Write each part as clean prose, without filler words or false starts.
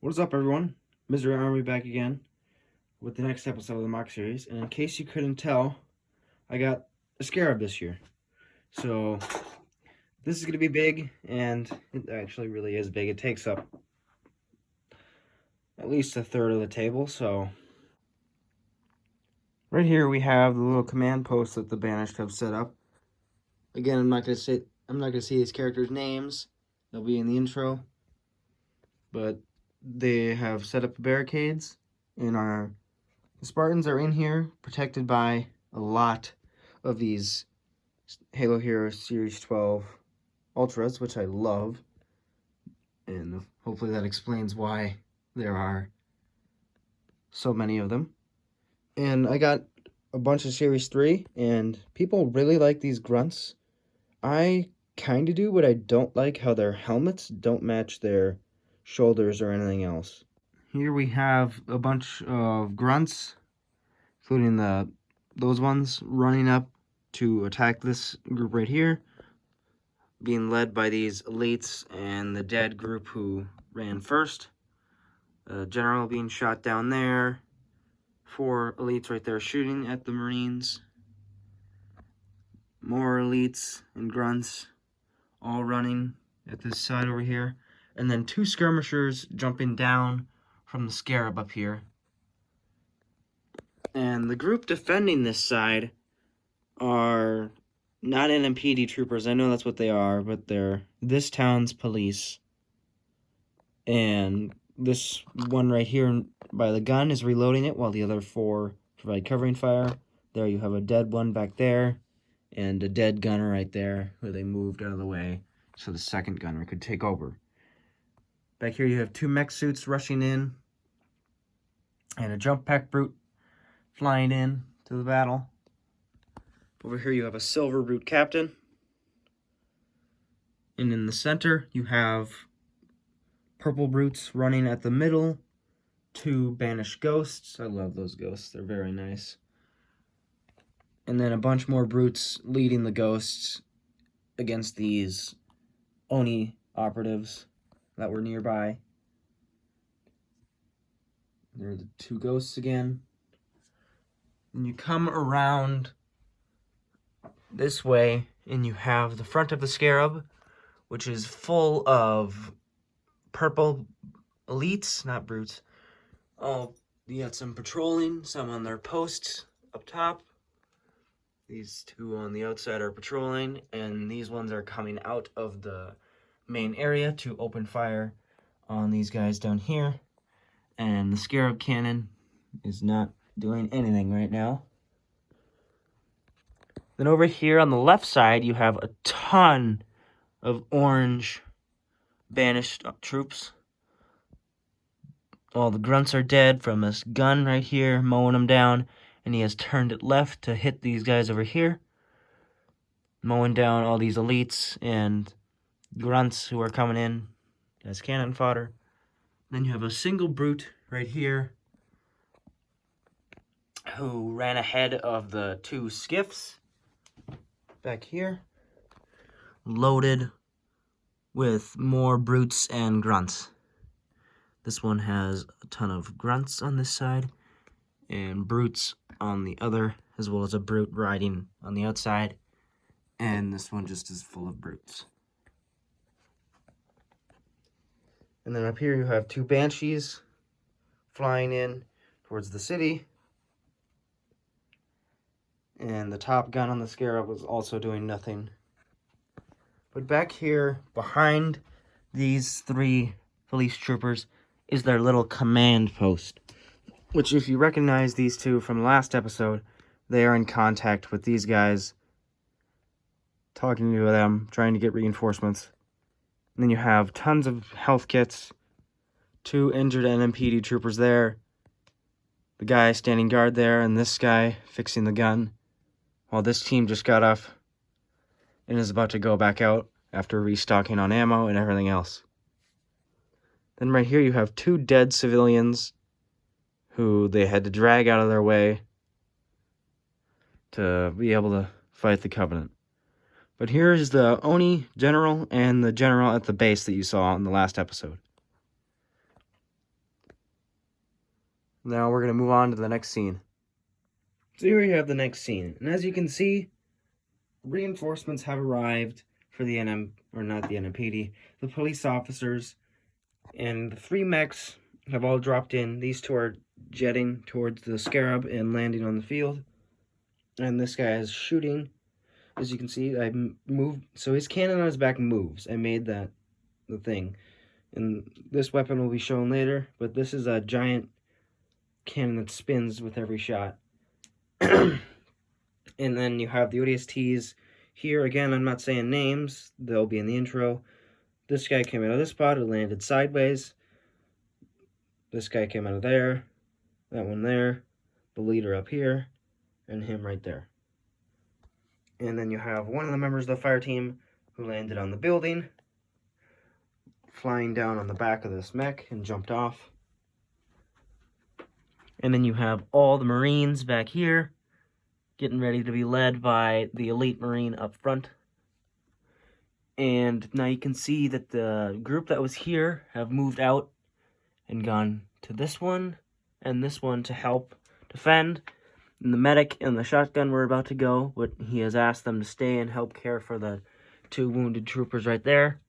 What is up, everyone? Misery Army back again with the next episode of the MOC series. And in case you couldn't tell, I got a scarab this year. So this is going to be big, and it actually really is big. It takes up at least a third of the table. So right here we have the little command post that the Banished have set up. Again, I'm not going to say these characters' names. They'll be in the intro. But they have set up barricades, and the Spartans are in here, protected by a lot of these Halo Heroes Series 12 Ultras, which I love. And hopefully that explains why there are so many of them. And I got a bunch of Series 3, and people really like these grunts. I kind of do, but I don't like how their helmets don't match their shoulders or anything else. Here we have a bunch of grunts, including those ones running up to attack this group right here, being led by these elites and the dead group who ran first. General being shot down there. 4 elites right there shooting at the Marines. More elites and grunts all running at this side over here. And then 2 skirmishers jumping down from the scarab up here. And the group defending this side are not NMPD troopers. I know that's what they are, but they're this town's police. And this one right here by the gun is reloading it, while the other 4 provide covering fire. There you have a dead one back there, and a dead gunner right there, who they moved out of the way so the second gunner could take over. Back here you have 2 mech suits rushing in, and a jump pack brute flying in to the battle. Over here you have a silver brute captain. And in the center you have purple brutes running at the middle. 2 banished ghosts. I love those ghosts. They're very nice. And then a bunch more brutes leading the ghosts against these Oni operatives that were nearby. There are the 2 ghosts again. And you come around this way, and you have the front of the scarab, which is full of purple elites, not brutes. Oh, you got some patrolling, some on their posts up top. These 2 on the outside are patrolling, and these ones are coming out of the main area to open fire on these guys down here. And the scarab cannon is not doing anything right now. Then over here on the left side, you have a ton of orange banished troops. All the grunts are dead from this gun right here, mowing them down. And he has turned it left to hit these guys over here, mowing down all these elites and grunts who are coming in as cannon fodder. Then you have a single brute right here who ran ahead of the 2 skiffs back here, loaded with more brutes and grunts. This one has a ton of grunts on this side and brutes on the other, as well as a brute riding on the outside. And this one just is full of brutes. And then up here you have 2 banshees flying in towards the city. And the top gun on the scarab was also doing nothing. But back here, behind these 3 police troopers, is their little command post. Which, if you recognize these 2 from last episode, they are in contact with these guys, talking to them, trying to get reinforcements. And then you have tons of health kits, 2 injured NMPD troopers there, the guy standing guard there, and this guy fixing the gun, while this team just got off and is about to go back out after restocking on ammo and everything else. Then right here you have 2 dead civilians who they had to drag out of their way to be able to fight the Covenant. But here's the Oni general and the general at the base that you saw in the last episode. Now we're going to move on to the next scene. So here we have the next scene. And as you can see, reinforcements have arrived for the not the NMPD, the police officers. And the 3 mechs have all dropped in. These 2 are jetting towards the Scarab and landing on the field. And this guy is shooting. As you can see, I moved. So his cannon on his back moves. I made that the thing. And this weapon will be shown later. But this is a giant cannon that spins with every shot. And then you have the ODSTs here. Again, I'm not saying names. They'll be in the intro. This guy came out of this spot. It landed sideways. This guy came out of there. That one there. The leader up here. And him right there. And then you have one of the members of the fire team who landed on the building, flying down on the back of this mech and jumped off. And then you have all the Marines back here, getting ready to be led by the elite Marine up front. And now you can see that the group that was here have moved out and gone to this one and this one to help defend. And the medic and the shotgun were about to go, but he has asked them to stay and help care for the 2 wounded troopers right there.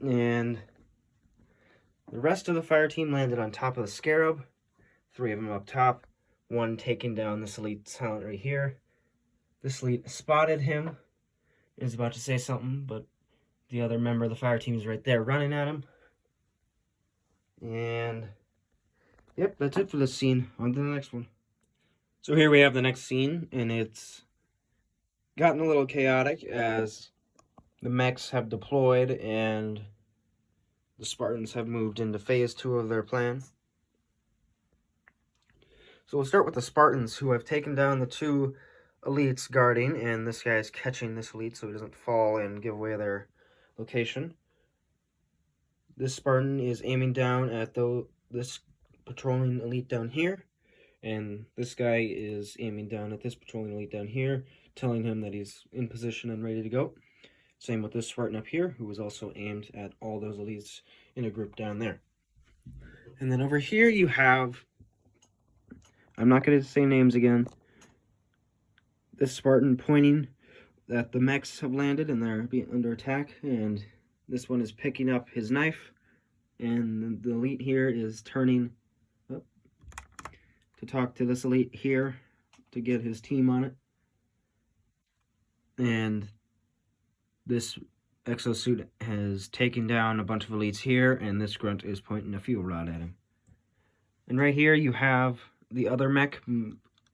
And the rest of the fire team landed on top of the Scarab. 3 of them up top. 1 taking down this elite silent right here. This elite spotted him. Is about to say something, but the other member of the fire team is right there running at him. And yep, that's it for this scene. On to the next one. So here we have the next scene, and it's gotten a little chaotic as the mechs have deployed and the Spartans have moved into phase 2 of their plan. So we'll start with the Spartans, who have taken down the 2 elites guarding, and this guy is catching this elite so he doesn't fall and give away their location. This Spartan is aiming down at this patrolling elite down here, and this guy is aiming down at this patrolling elite down here, telling him that he's in position and ready to go. Same with this Spartan up here, who was also aimed at all those elites in a group down there. And then over here you have, I'm not going to say names again, this Spartan pointing that the mechs have landed and they're being under attack, and this one is picking up his knife, and the elite here is turning up to talk to this elite here to get his team on it. And this exosuit has taken down a bunch of elites here, and this grunt is pointing a fuel rod at him. And right here you have the other mech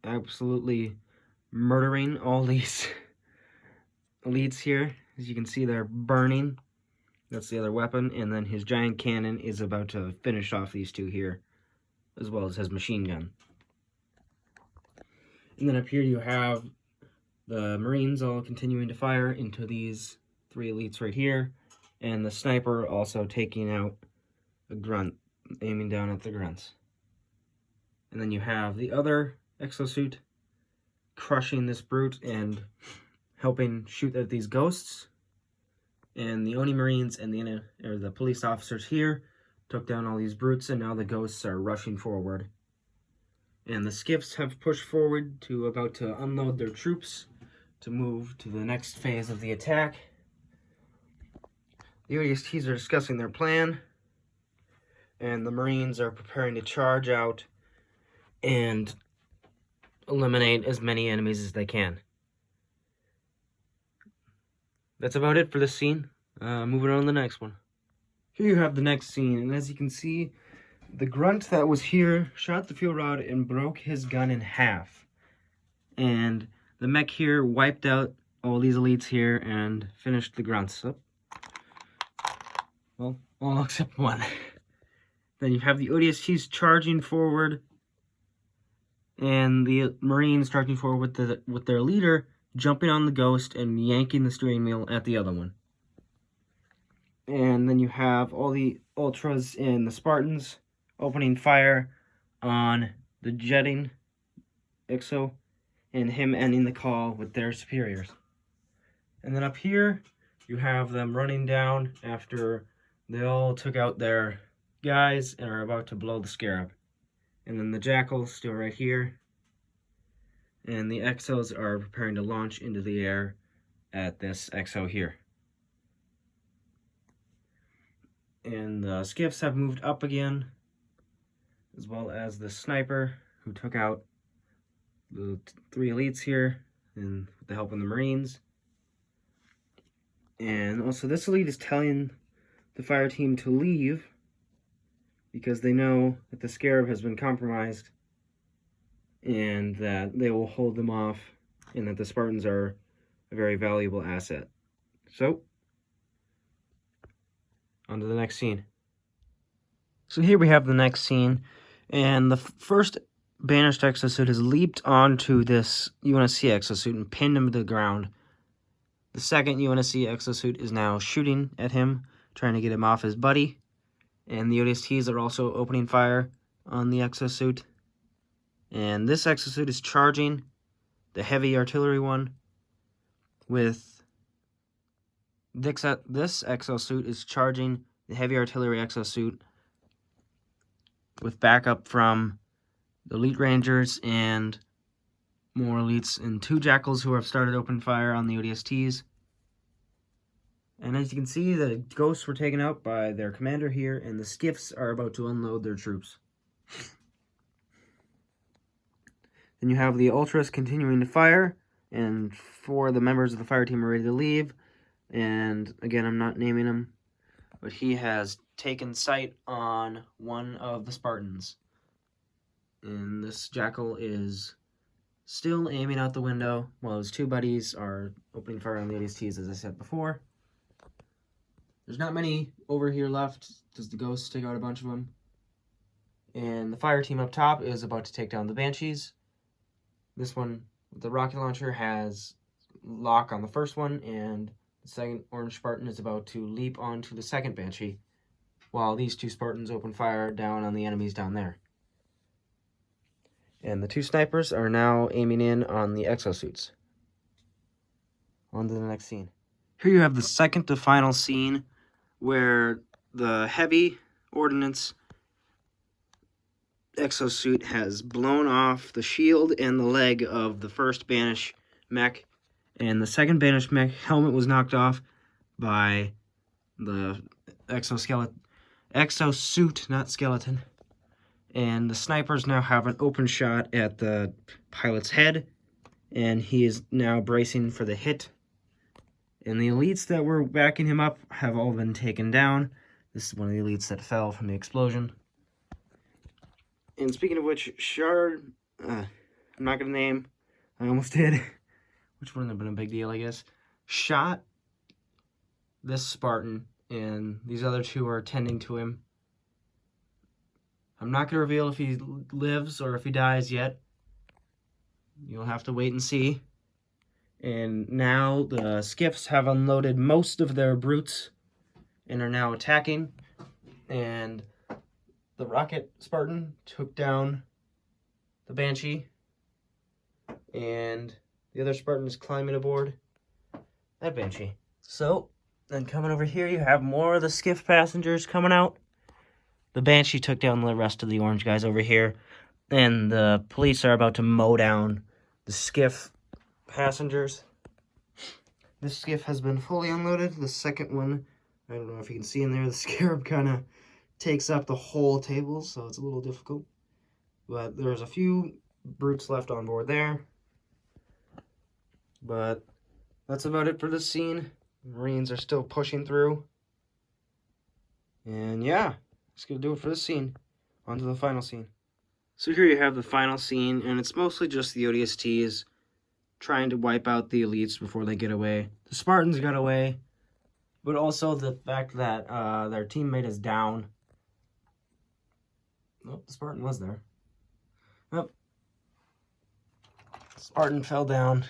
absolutely murdering all these elites here. As you can see, they're burning. That's the other weapon. And then his giant cannon is about to finish off these 2 here, as well as his machine gun. And then up here you have the Marines all continuing to fire into these 3 elites right here, and the sniper also taking out a grunt, aiming down at the grunts. And then you have the other exosuit crushing this brute and helping shoot at these ghosts. And the Oni Marines and the police officers here took down all these brutes, and now the ghosts are rushing forward. And the skiffs have pushed forward to about to unload their troops to move to the next phase of the attack. The ODSTs are discussing their plan, and the Marines are preparing to charge out and eliminate as many enemies as they can. That's about it for this scene. Moving on to the next one. Here you have the next scene, and as you can see, the grunt that was here shot the fuel rod and broke his gun in half. And the mech here wiped out all these elites here and finished the grunts. Oh. Well, all except one. Then you have the ODSTs charging forward, and the Marines charging forward with their leader jumping on the ghost and yanking the steering wheel at the other one. And then you have all the Ultras and the Spartans opening fire on the jetting Exo, and him ending the call with their superiors. And then up here, you have them running down after they all took out their guys and are about to blow the Scarab. And then the Jackal's still right here. And the Exos are preparing to launch into the air at this Exo here. And the Skiffs have moved up again, as well as the Sniper, who took out the 3 elites here, and with the help of the Marines. And also this elite is telling the fire team to leave, because they know that the Scarab has been compromised, and that they will hold them off, and that the Spartans are a very valuable asset. So, on to the next scene. So here we have the next scene, and the first banished exosuit has leaped onto this UNSC exosuit and pinned him to the ground. The second UNSC exosuit is now shooting at him, trying to get him off his buddy, and the ODSTs are also opening fire on the exosuit. And this exosuit is charging the heavy artillery one with... This exosuit is charging the heavy artillery exosuit with backup from the elite rangers and more elites and 2 jackals who have started open fire on the ODSTs. And as you can see, the ghosts were taken out by their commander here, and the skiffs are about to unload their troops. Then you have the ultras continuing to fire, and 4 of the members of the fire team are ready to leave. And again, I'm not naming him, but he has taken sight on one of the Spartans. And this jackal is still aiming out the window while his 2 buddies are opening fire on the ODSTs, as I said before. There's not many over here left, because the ghosts take out a bunch of them. And the fire team up top is about to take down the Banshees. This one, with the rocket launcher, has lock on the first one, and the second orange Spartan is about to leap onto the second Banshee, while these 2 Spartans open fire down on the enemies down there. And the 2 snipers are now aiming in on the exosuits. On to the next scene. Here you have the second to final scene, where the heavy ordnance exosuit has blown off the shield and the leg of the first Banish mech, and the second Banish mech helmet was knocked off by the exosuit, not skeleton. And the snipers now have an open shot at the pilot's head, and he is now bracing for the hit. And the elites that were backing him up have all been taken down. This is one of the elites that fell from the explosion. And speaking of which, Shard, I'm not going to name, I almost did, which wouldn't have been a big deal, I guess, shot this Spartan, and these other 2 are tending to him. I'm not going to reveal if he lives or if he dies yet. You'll have to wait and see. And now the skiffs have unloaded most of their brutes and are now attacking. And the rocket Spartan took down the Banshee. And the other Spartan is climbing aboard that Banshee. So, then coming over here, you have more of the skiff passengers coming out. The Banshee took down the rest of the orange guys over here. And the police are about to mow down the skiff passengers. This skiff has been fully unloaded. The second one, I don't know if you can see in there, the Scarab kind of takes up the whole table, so it's a little difficult. But there's a few brutes left on board there. But that's about it for this scene. The Marines are still pushing through. And yeah, that's going to do it for this scene. On to the final scene. So here you have the final scene, and it's mostly just the ODSTs trying to wipe out the elites before they get away. The Spartans got away, but also the fact that their teammate is down. Oh, the Spartan was there. Oh, Spartan fell down.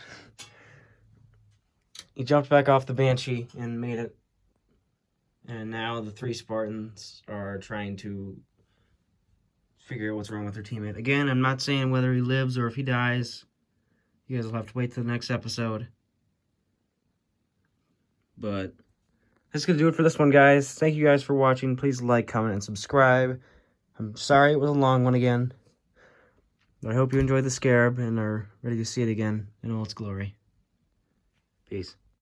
He jumped back off the Banshee and made it. And now the 3 Spartans are trying to figure out what's wrong with their teammate. Again, I'm not saying whether he lives or if he dies. You guys will have to wait till the next episode. But that's going to do it for this one, guys. Thank you guys for watching. Please like, comment, and subscribe. I'm sorry it was a long one again. But I hope you enjoyed the Scarab and are ready to see it again in all its glory. Peace.